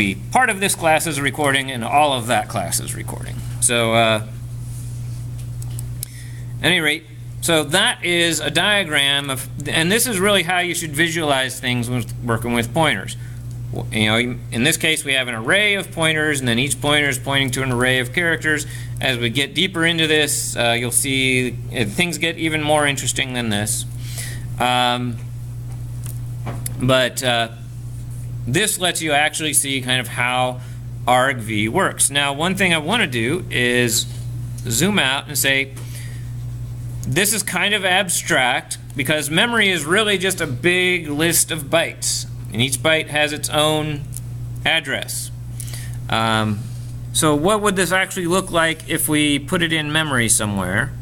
be part of this class's recording and all of that class's recording. So, at any rate, so that is a diagram of, and this is really how you should visualize things when working with pointers. You know, in this case we have an array of pointers, and then each pointer is pointing to an array of characters. As we get deeper into this, you'll see things get even more interesting than this. This lets you actually see kind of how argv works. Now, one thing I want to do is zoom out and say, this is kind of abstract because memory is really just a big list of bytes, and each byte has its own address. So what would this actually look like if we put it in memory somewhere?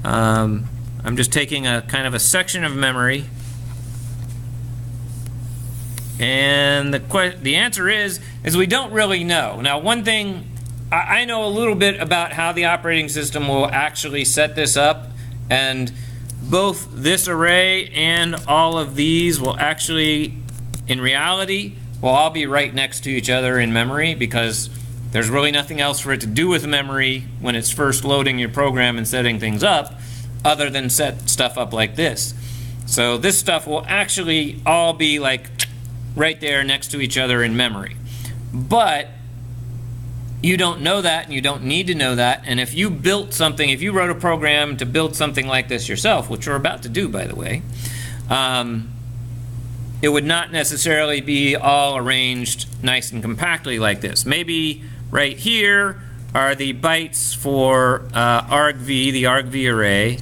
I'm just taking a kind of a section of memory, and the answer is we don't really know. Now, one thing, I know a little bit about how the operating system will actually set this up, and both this array and all of these will actually, in reality, will all be right next to each other in memory, because there's really nothing else for it to do with memory when it's first loading your program and setting things up other than set stuff up like this. So this stuff will actually all be like right there next to each other in memory. But you don't know that, and you don't need to know that. And if you built something, if you wrote a program to build something like this yourself, which we're about to do, by the way, it would not necessarily be all arranged nice and compactly like this. Maybe right here are the bytes for argv, the argv array.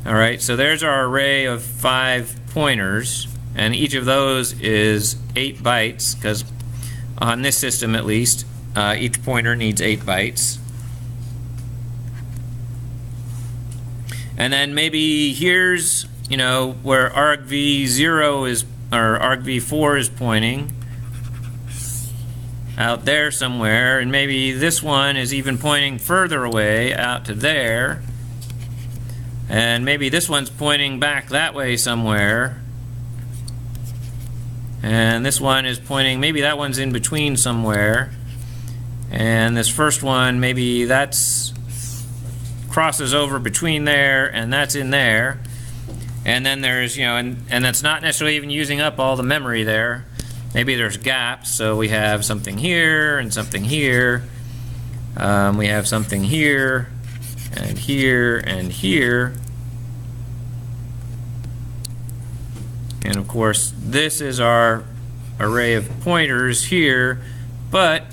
All right, so there's our array of 5 pointers, and each of those is 8 bytes, because on this system at least, each pointer needs 8 bytes. And then maybe here's, you know, where argv0 is, or argv4 is pointing, out there somewhere, and maybe this one is even pointing further away out to there, and maybe this one's pointing back that way somewhere, and this one is pointing, maybe that one's in between somewhere, and this first one, maybe that's crosses over between there and that's in there, and then there's, you know, and that's not necessarily even using up all the memory there. Maybe there's gaps, so we have something here and something here. We have something here and here and here. And of course, this is our array of pointers here, but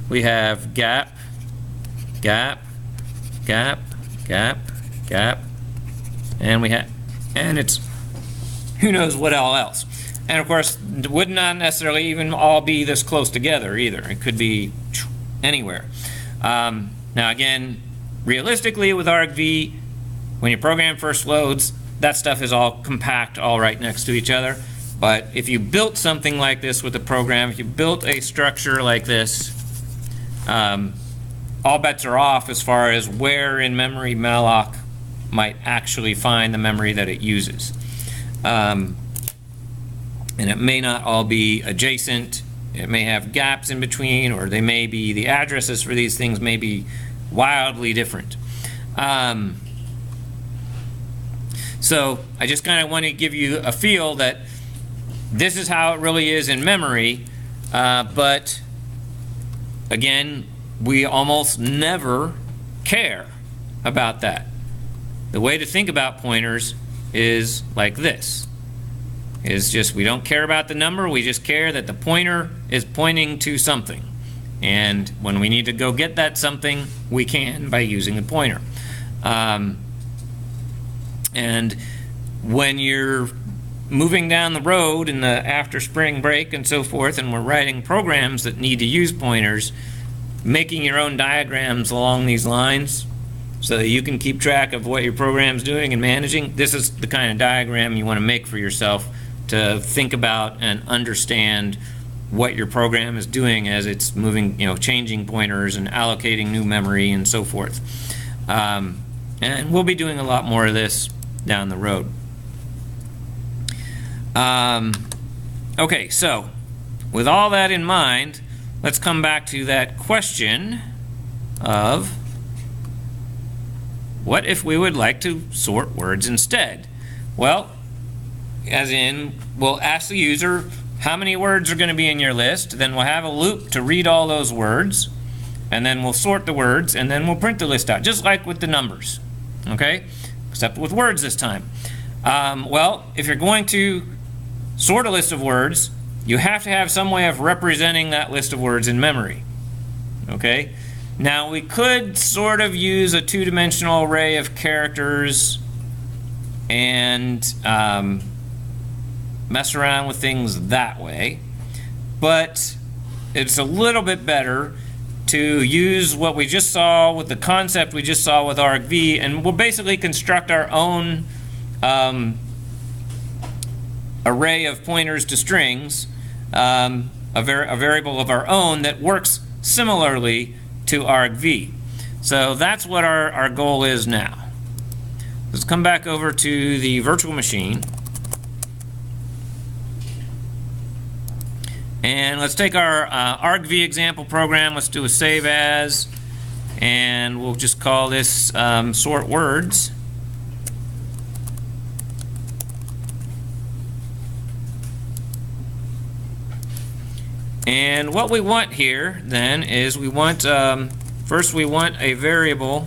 we have gap, gap, gap, gap, gap, and we have, and it's who knows what all else. And of course, it would not necessarily even all be this close together either. It could be anywhere. Now again, realistically with argv, when your program first loads, that stuff is all compact, all right next to each other. But if you built something like this with a program, if you built a structure like this, all bets are off as far as where in memory Malloc might actually find the memory that it uses. And it may not all be adjacent. It may have gaps in between, or they may be, the addresses for these things may be wildly different. So I just kind of want to give you a feel that this is how it really is in memory, but again, we almost never care about that. The way to think about pointers is like this. Is just, we don't care about the number, we just care that the pointer is pointing to something. And when we need to go get that something, we can by using a pointer. And when you're moving down the road in the after spring break and so forth, and we're writing programs that need to use pointers, making your own diagrams along these lines so that you can keep track of what your program's doing and managing, this is the kind of diagram you want to make for yourself to think about and understand what your program is doing as it's moving, you know, changing pointers and allocating new memory and so forth. And we'll be doing a lot more of this down the road. Okay, so with all that in mind, let's come back to that question of what if we would like to sort words instead? Well, as in, we'll ask the user how many words are going to be in your list, then we'll have a loop to read all those words, and then we'll sort the words, and then we'll print the list out, just like with the numbers, okay? Except with words this time. Well, if you're going to sort a list of words, you have to have some way of representing that list of words in memory, okay? Now, we could sort of use a two-dimensional array of characters and mess around with things that way, but it's a little bit better to use what we just saw with the concept we just saw with argv, and we'll basically construct our own array of pointers to strings, a variable of our own that works similarly to argv. So that's what our goal is now. Let's come back over to the virtual machine, and let's take our argv example program. Let's do a save as, and we'll just call this sort words. And what we want here then is we want, first we want a variable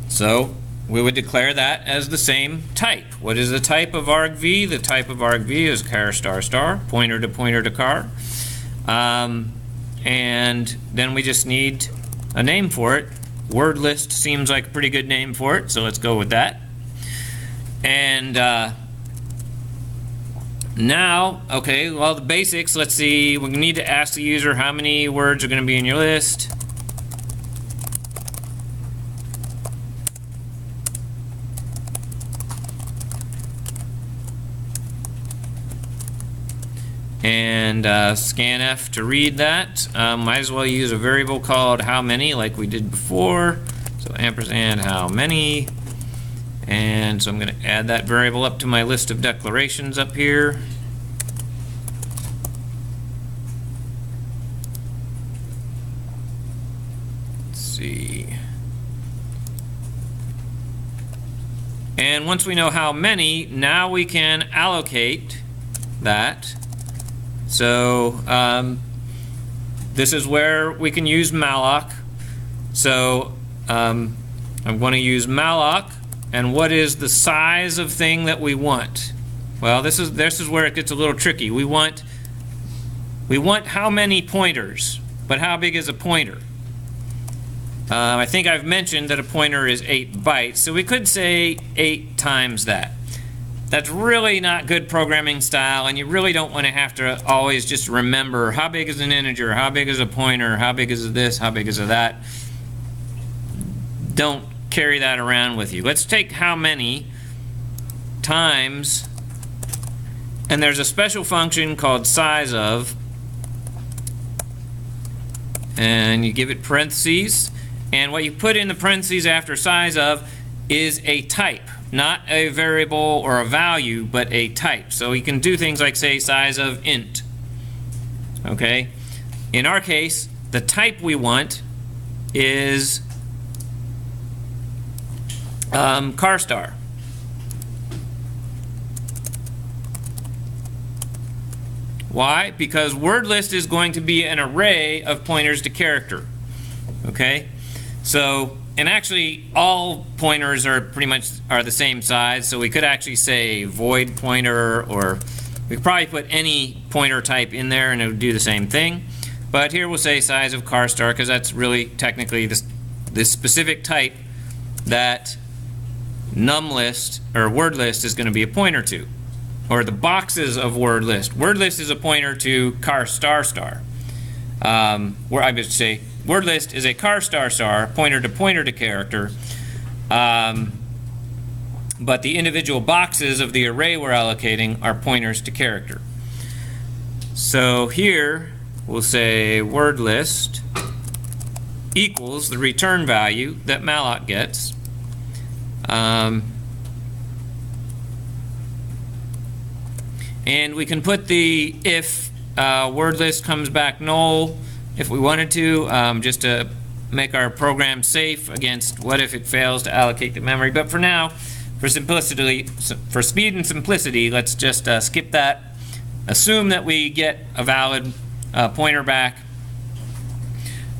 so we would declare that as the same type. What is the type of argv? The type of argv is char star star, pointer to car. And then we just need a name for it. Word list seems like a pretty good name for it, so let's go with that. And now, okay, well, the basics, let's see, we need to ask the user how many words are going to be in your list. And scanf to read that. Might as well use a variable called how many like we did before. So ampersand how many. And so I'm going to add that variable up to my list of declarations up here. Let's see. And once we know how many, now we can allocate that. So this is where we can use malloc. So I'm going to use malloc, and what is the size of thing that we want? Well, this is where it gets a little tricky. We want how many pointers, but how big is a pointer? I think I've mentioned that a pointer is 8 bytes, so we could say 8 times that. That's really not good programming style, and you really don't want to have to always just remember how big is an integer, how big is a pointer, how big is this, how big is that. Don't carry that around with you. Let's take how many times, and there's a special function called size of, and you give it parentheses, and what you put in the parentheses after size of is a type. Not a variable or a value, but a type. So you can do things like say size of int. Okay? In our case, the type we want is char star. Why? Because word list is going to be an array of pointers to character. Okay? So, and actually all pointers are pretty much the same size, so we could actually say void pointer, or we could probably put any pointer type in there and it would do the same thing. But here we'll say size of char star, because that's really technically this specific type that num list or word list is going to be a pointer to, or the boxes of word list. Word list is a pointer to char star star. Where I would say word list is a char star star, pointer to character. but the individual boxes of the array we're allocating are pointers to character. So here we'll say word list equals the return value that Malloc gets. And we can put the if word list comes back null if we wanted to, just to make our program safe against what if it fails to allocate the memory. But for now, for simplicity, for speed and simplicity, let's just skip that. Assume that we get a valid pointer back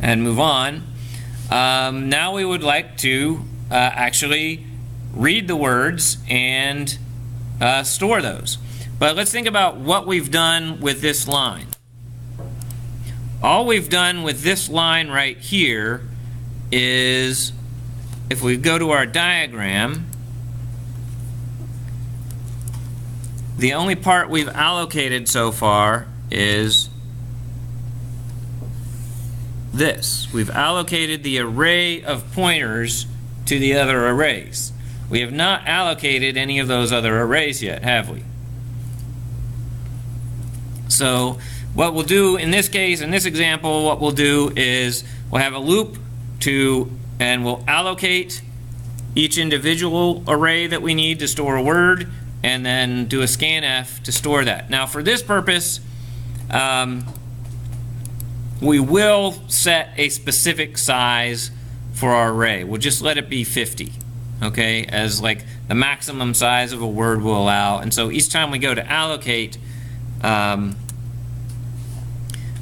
and move on. Now we would like to actually read the words and store those. But let's think about what we've done with this line. All we've done with this line right here is, if we go to our diagram, the only part we've allocated so far is this. We've allocated the array of pointers to the other arrays. We have not allocated any of those other arrays yet, have we? So what we'll do in this case, in this example, what we'll do is we'll have a loop and we'll allocate each individual array that we need to store a word, and then do a scanf to store that. Now for this purpose, we will set a specific size for our array. We'll just let it be 50, okay, as like the maximum size of a word will allow. And so each time we go to allocate,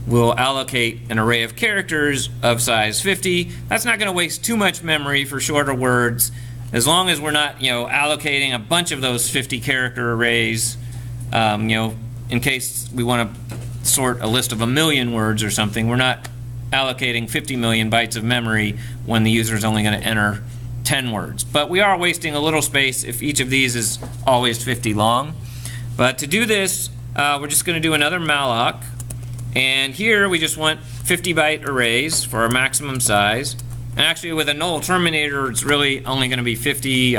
we'll allocate an array of characters of size 50. That's not going to waste too much memory for shorter words, as long as we're not, allocating a bunch of those 50 character arrays, in case we want to sort a list of 1 million words or something. We're not allocating 50 million bytes of memory when the user is only going to enter 10 words. But we are wasting a little space if each of these is always 50 long. But to do this, we're just going to do another malloc. And here we just want 50 byte arrays for our maximum size. And actually with a null terminator, it's really only going to be 50.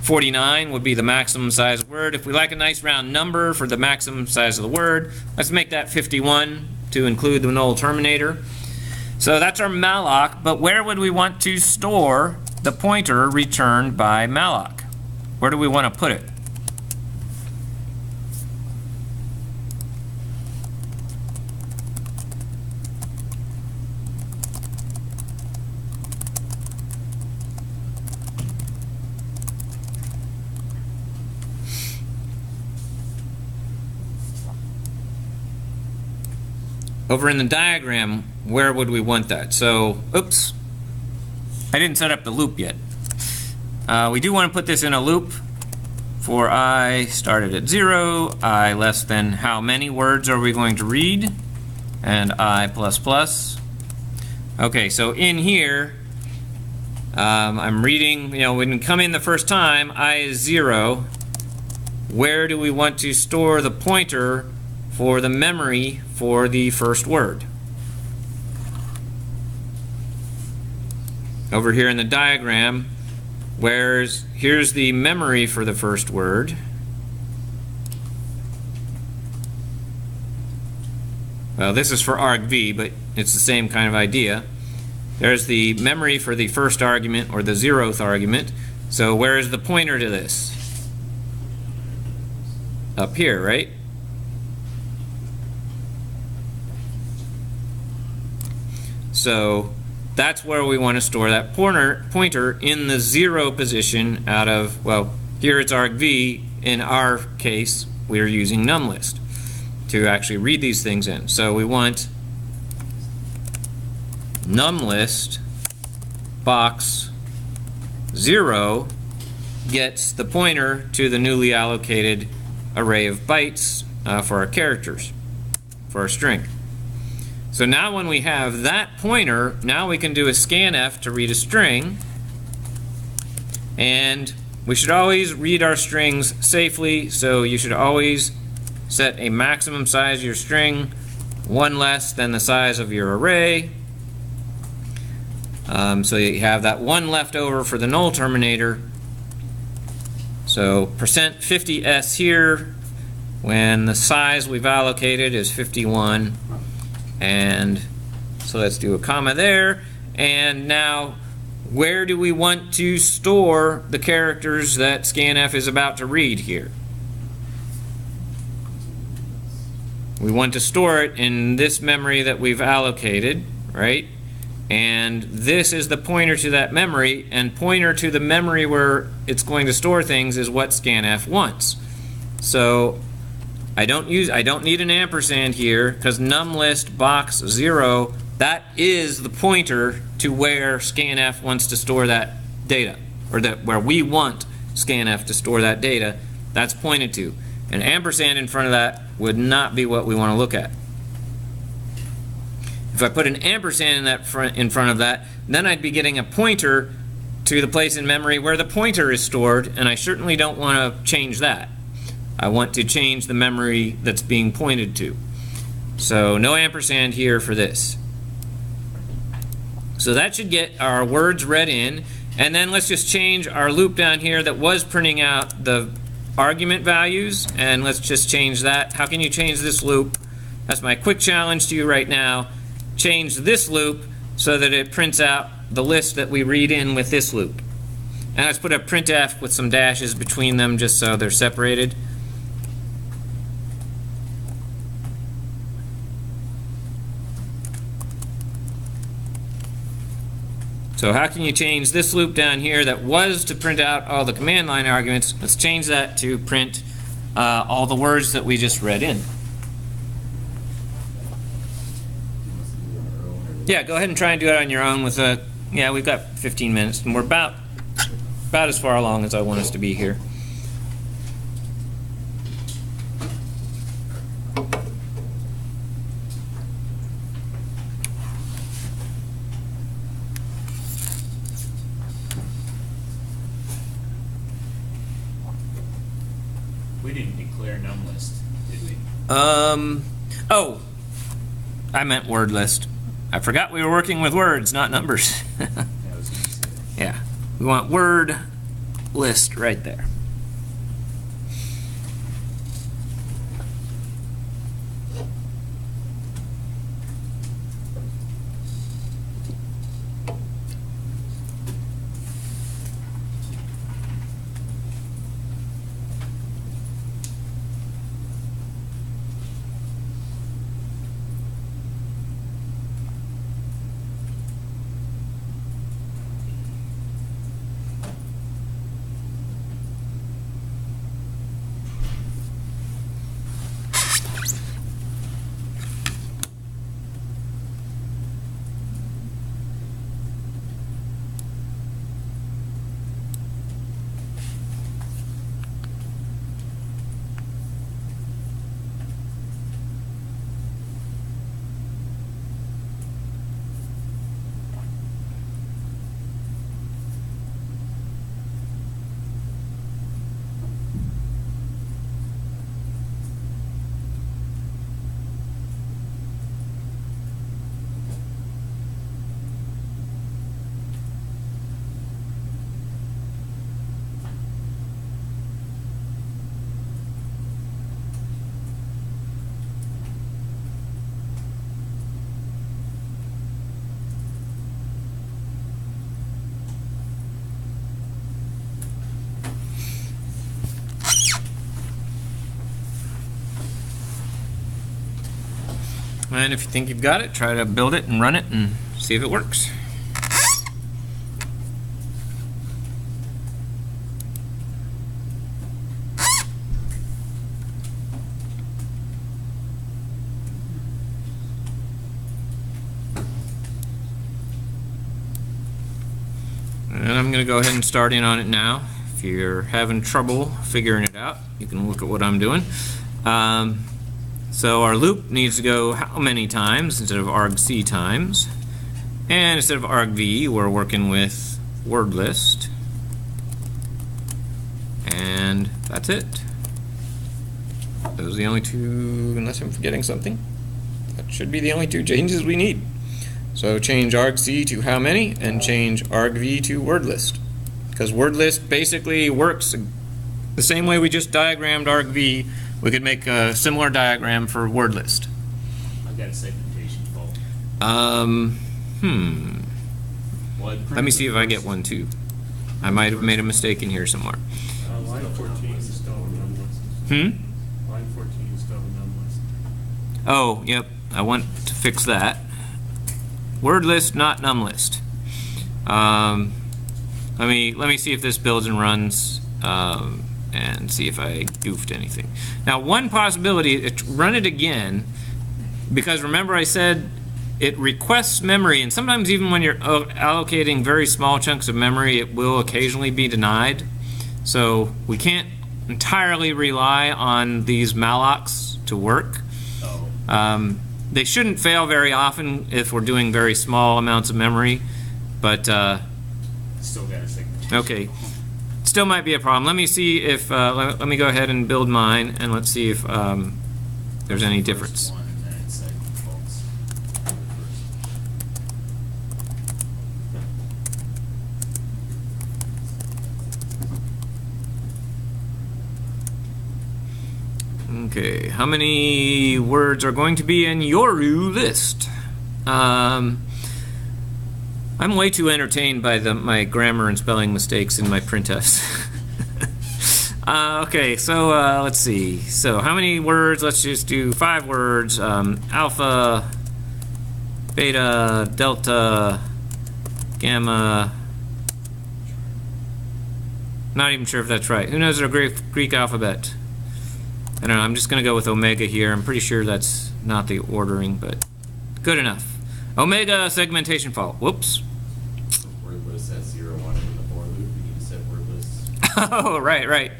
49 would be the maximum size word. If we like a nice round number for the maximum size of the word, let's make that 51 to include the null terminator. So that's our malloc, but where would we want to store the pointer returned by malloc? Where do we want to put it? Over in the diagram, where would we want that? So, oops, I didn't set up the loop yet. We do want to put this in a loop for I started at 0, I less than how many words are we going to read, and I plus plus. Okay, so in here, I'm reading, when you come in the first time, I is 0. Where do we want to store the pointer for the memory for the first word? Over here in the diagram, here's the memory for the first word. Well, this is for argv, but it's the same kind of idea. There's the memory for the first argument, or the 0th argument. So where is the pointer to this? Up here, right? So that's where we want to store that pointer in the 0 position out of, well, here it's argv. In our case, we're using numList to actually read these things in. So we want numList box 0 gets the pointer to the newly allocated array of bytes for our characters, for our string. So now when we have that pointer, now we can do a scanf to read a string, and we should always read our strings safely, so you should always set a maximum size of your string 1 less than the size of your array, so you have that 1 left over for the null terminator, So %50s here when the size we've allocated is 51. And so let's do a comma there. And now, where do we want to store the characters that scanf is about to read here? We want to store it in this memory that we've allocated, right? And this is the pointer to that memory, and pointer to the memory where it's going to store things is what scanf wants. So I don't need an ampersand here, because numList box 0, that is the pointer to where scanf wants to store that data, or where we want scanf to store that data. That's pointed to. An ampersand in front of that would not be what we want to look at. If I put an ampersand in front of that, then I'd be getting a pointer to the place in memory where the pointer is stored, and I certainly don't want to change that. I want to change the memory that's being pointed to. So no ampersand here for this. So that should get our words read in, and then let's just change our loop down here that was printing out the argument values, and let's just change that. How can you change this loop? That's my quick challenge to you right now. Change this loop so that it prints out the list that we read in with this loop. And let's put a printf with some dashes between them just so they're separated. So how can you change this loop down here that was to print out all the command line arguments? Let's change that to print all the words that we just read in. Yeah, go ahead and try and do it on your own with a, yeah, we've got 15 minutes and we're about as far along as I want us to be here. We didn't declare numList, did we? Oh, I meant word list. I forgot we were working with words, not numbers. Yeah, we want word list right there. And if you think you've got it, try to build it and run it and see if it works. And I'm going to go ahead and start in on it now. If you're having trouble figuring it out, you can look at what I'm doing. So our loop needs to go how many times instead of argc times. And instead of argv, we're working with word list. And that's it. Those are the only two, unless I'm forgetting something. That should be the only two changes we need. So change argc to how many and change argv to word list. Because word list basically works The same way we just diagrammed argv, we could make a similar diagram for word list. I've got a segmentation fault. Well, Let me see if I get one too. I might have made a mistake in here somewhere. Line 14 is still a num list. Line 14 is still a num list. Oh, yep. I want to fix that. Word list, not num list. Let me see if this builds and runs, and see if I goofed anything. Now, one possibility, run it again, because remember I said it requests memory, and sometimes even when you're allocating very small chunks of memory, it will occasionally be denied. So we can't entirely rely on these mallocs to work. They shouldn't fail very often if we're doing very small amounts of memory, but still got a segmentation. okay, still might be a problem. Let me see if let me go ahead and build mine, and let's see if there's any difference. First one, and then it's segment faults. Okay, how many words are going to be in your list? I'm way too entertained by my grammar and spelling mistakes in my printfs. Okay, so let's see. So how many words? Let's just do 5 words. Alpha, beta, delta, gamma. Not even sure if that's right. Who knows their Greek alphabet? I don't know, I'm just going to go with omega here. I'm pretty sure that's not the ordering, but good enough. Omega segmentation fault. Whoops. Word list has 0, 1 in the for loop. You need to set word lists. Oh, right.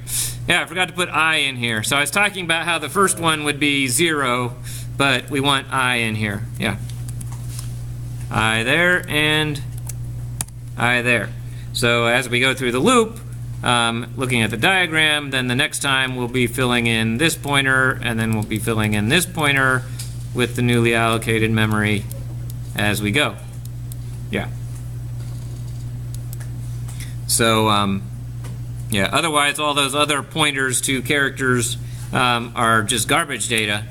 Yeah, I forgot to put I in here. So I was talking about how the first one would be 0, but we want I in here. Yeah. I there and I there. So as we go through the loop, looking at the diagram, then the next time we'll be filling in this pointer, and then we'll be filling in this pointer with the newly allocated memory as we go. Yeah. So, yeah, otherwise all those other pointers to characters are just garbage data.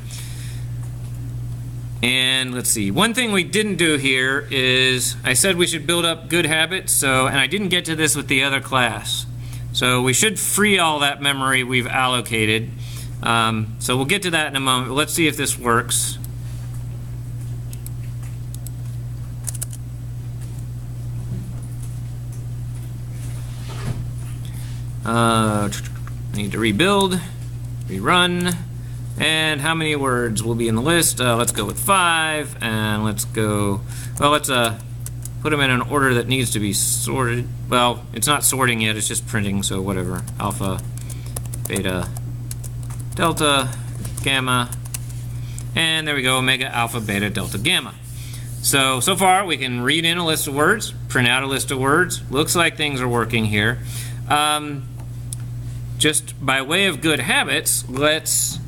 And let's see, one thing we didn't do here is I said we should build up good habits, and I didn't get to this with the other class. So we should free all that memory we've allocated. So we'll get to that in a moment. Let's see if this works. Need to rebuild, rerun, and how many words will be in the list? Let's go with 5, and let's go, well, let's put them in an order that needs to be sorted. Well, it's not sorting yet, it's just printing, so whatever. Alpha, beta, delta, gamma, and there we go, omega, alpha, beta, delta, gamma. So far we can read in a list of words, print out a list of words. Looks like things are working here. Just by way of good habits, let's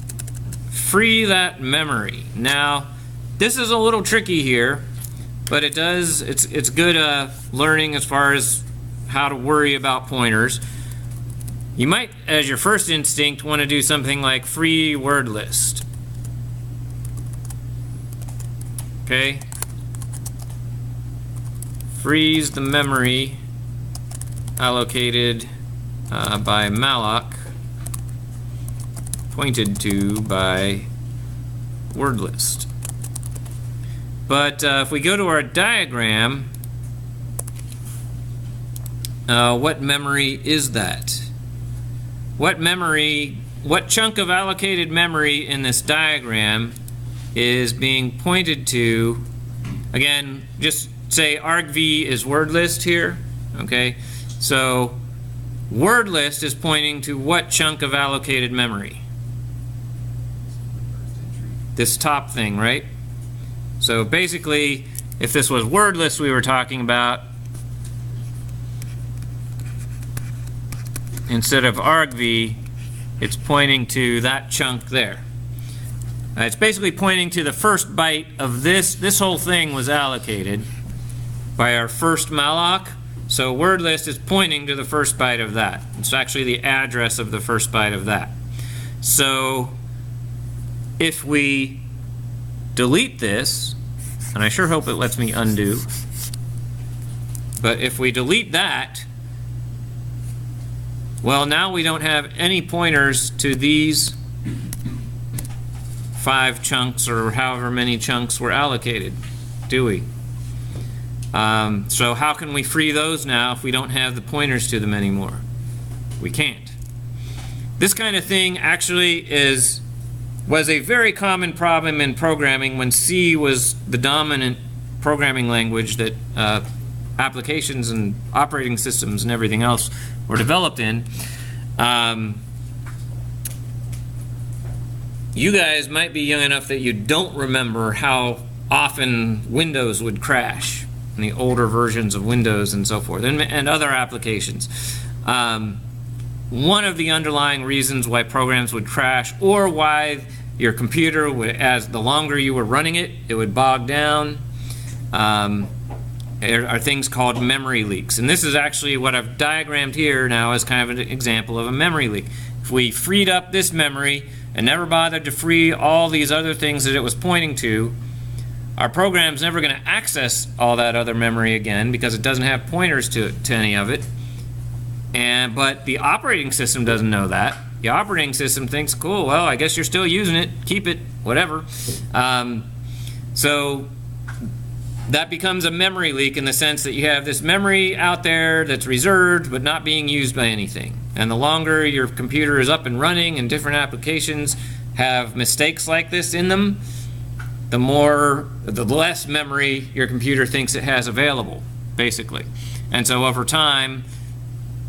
free that memory. Now, this is a little tricky here, but it's good learning as far as how to worry about pointers. You might, as your first instinct, want to do something like free word list. Okay? Freeze the memory allocated by Malloc, pointed to by word list. But if we go to our diagram, what memory is that? What chunk of allocated memory in this diagram is being pointed to? Again, just say argv is word list here, okay? So word list is pointing to what chunk of allocated memory? This top thing, right? So basically, if this was word list we were talking about, instead of argv, it's pointing to that chunk there. It's basically pointing to the first byte of this. This whole thing was allocated by our first malloc. So word list is pointing to the first byte of that. It's actually the address of the first byte of that. So if we delete this, and I sure hope it lets me undo, but if we delete that, well, now we don't have any pointers to these 5 chunks or however many chunks were allocated, do we? So how can we free those now if we don't have the pointers to them anymore? We can't. This kind of thing actually was a very common problem in programming when C was the dominant programming language that applications and operating systems and everything else were developed in. You guys might be young enough that you don't remember how often Windows would crash in the older versions of Windows and so forth, and other applications. One of the underlying reasons why programs would crash, or why your computer would, as the longer you were running it, it would bog down, are things called memory leaks. And this is actually what I've diagrammed here now as kind of an example of a memory leak. If we freed up this memory and never bothered to free all these other things that it was pointing to, our program's never going to access all that other memory again because it doesn't have pointers to any of it. But the operating system doesn't know that. The operating system thinks, cool, well, I guess you're still using it, keep it, whatever. So that becomes a memory leak in the sense that you have this memory out there that's reserved but not being used by anything. And the longer your computer is up and running and different applications have mistakes like this in them, the less memory your computer thinks it has available, basically. And so over time,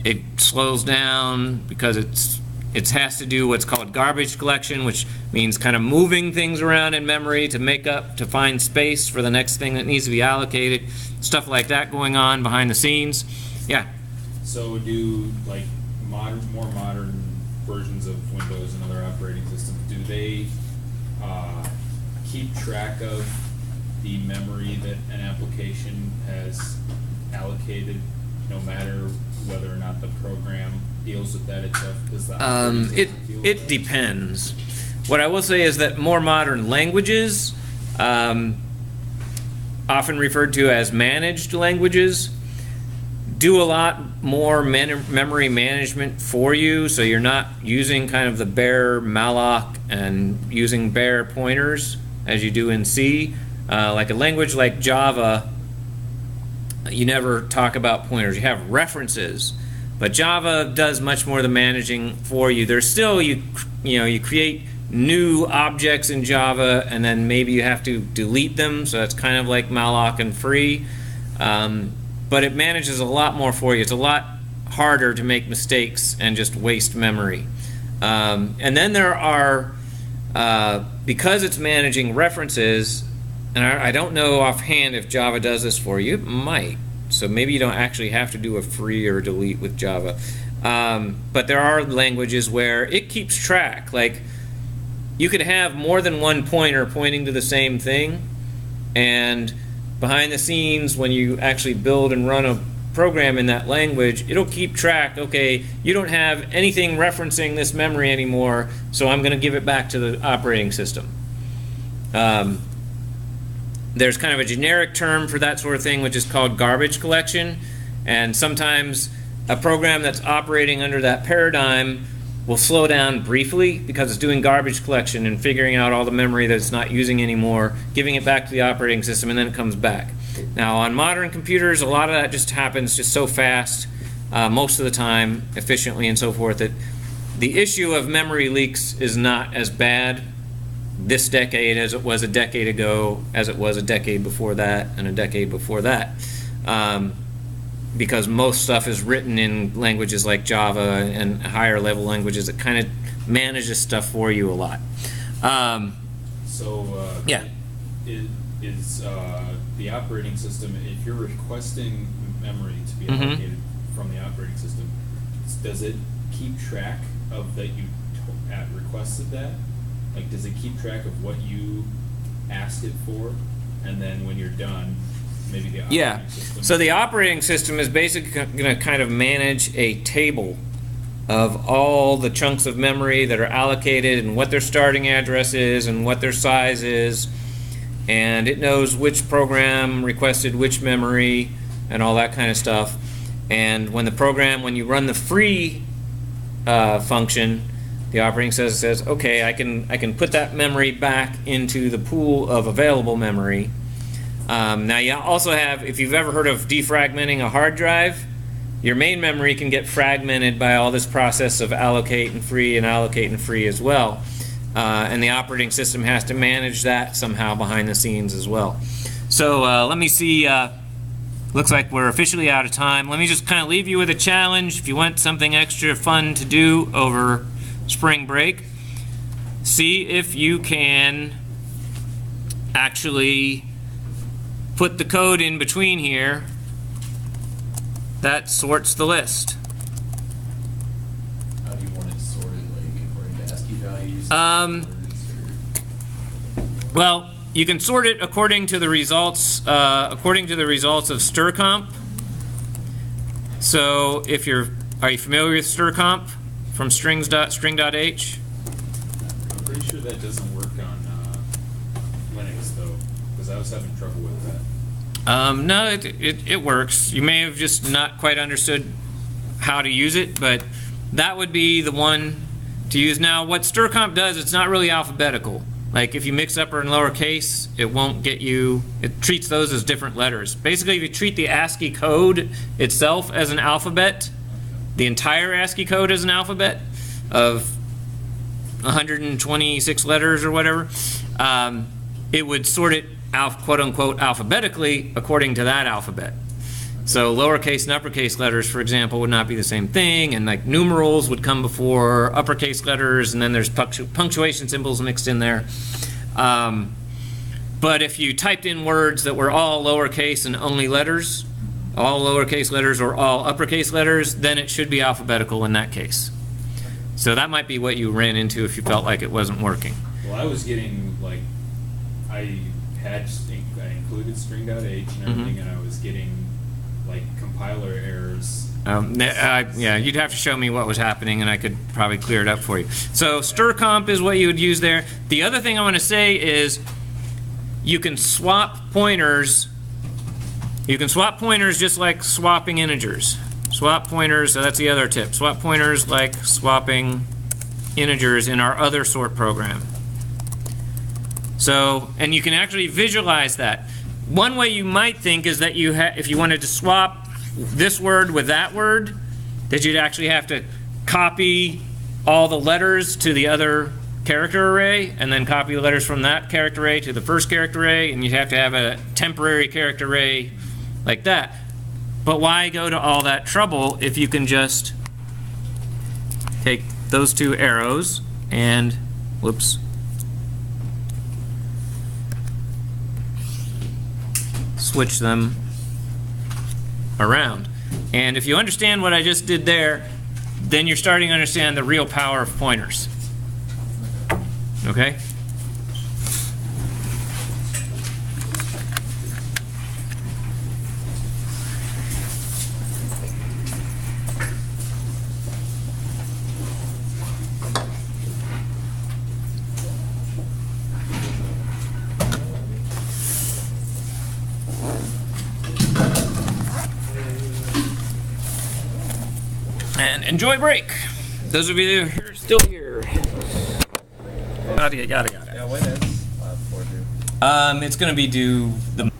it slows down because it has to do what's called garbage collection, which means kind of moving things around in memory to find space for the next thing that needs to be allocated, stuff like that going on behind the scenes. Yeah. So do like more modern versions of Windows and other operating systems, do they keep track of the memory that an application has allocated, no matter whether or not the program deals with that itself? Does the it depends. What I will say is that more modern languages, often referred to as managed languages, do a lot more memory management for you, so you're not using kind of the bare malloc and using bare pointers as you do in C. Like a language like Java, you never talk about pointers. You have references, but Java does much more of the managing for you. There's still, you create new objects in Java, and then maybe you have to delete them, so that's kind of like malloc and free. But it manages a lot more for you. It's a lot harder to make mistakes and just waste memory. And then there are, because it's managing references, and I don't know offhand if Java does this for you. It might. So maybe you don't actually have to do a free or delete with Java. But there are languages where it keeps track. Like, you could have more than one pointer pointing to the same thing, and behind the scenes, when you actually build and run a program in that language, it'll keep track. Okay, you don't have anything referencing this memory anymore, so I'm going to give it back to the operating system. There's kind of a generic term for that sort of thing, which is called garbage collection, and sometimes a program that's operating under that paradigm will slow down briefly because it's doing garbage collection and figuring out all the memory that it's not using anymore, giving it back to the operating system, and then it comes back. Now, on modern computers, a lot of that just happens just so fast, most of the time, efficiently and so forth, that the issue of memory leaks is not as bad this decade as it was a decade ago, as it was a decade before that, and a decade before that. Because most stuff is written in languages like Java and higher level languages that kind of manage this stuff for you a lot. Yeah. Is the operating system, if you're requesting memory to be allocated from the operating system, does it keep track of that you requested that? Like, does it keep track of what you asked it for, and then when you're done, maybe the Yeah. operating system? So the operating system is basically going to kind of manage a table of all the chunks of memory that are allocated and what their starting address is and what their size is. And it knows which program requested which memory and all that kind of stuff. And when you run the free function, the operating system says, okay, I can put that memory back into the pool of available memory. Now you also have, if you've ever heard of defragmenting a hard drive, your main memory can get fragmented by all this process of allocate and free as well. And the operating system has to manage that somehow behind the scenes as well. So let me see, looks like we're officially out of time. Let me just kind of leave you with a challenge. If you want something extra fun to do over spring break, see if you can actually put the code in between here that sorts the list. How do you want it sorted, like according to ASCII values? Well, you can sort it according to the results of strcomp. So if are you familiar with strcomp from string.h? I'm pretty sure that doesn't work on Linux though, because I was having trouble with that. No, it works. You may have just not quite understood how to use it, but that would be the one to use. Now, what strcomp does, it's not really alphabetical. Like if you mix upper and lowercase, it won't get you, it treats those as different letters. Basically, if you treat the ASCII code itself as an alphabet, the entire ASCII code as an alphabet of 126 letters or whatever, it would sort it quote-unquote alphabetically according to that alphabet. So lowercase and uppercase letters, for example, would not be the same thing, and like numerals would come before uppercase letters, and then there's punctuation symbols mixed in there. But if you typed in words that were all lowercase and only letters, all lowercase letters or all uppercase letters, then it should be alphabetical in that case. So that might be what you ran into if you felt like it wasn't working. Well, I was getting like, I included string.h and everything, and I was getting like compiler errors. Yeah, you'd have to show me what was happening, and I could probably clear it up for you. So strcomp is what you would use there. The other thing I want to say is you can swap pointers. You can swap pointers just like swapping integers. Swap pointers, so that's the other tip. Swap pointers like swapping integers in our other sort program. So, and you can actually visualize that. One way you might think is that if you wanted to swap this word with that word, that you'd actually have to copy all the letters to the other character array, and then copy the letters from that character array to the first character array, and you'd have to have a temporary character array like that. But why go to all that trouble if you can just take those two arrows and, whoops, switch them around. And if you understand what I just did there, then you're starting to understand the real power of pointers. Okay? And enjoy break. Those of you who are still here. Yada, yada, yada. Yeah, when is 4 due? It's going to be due the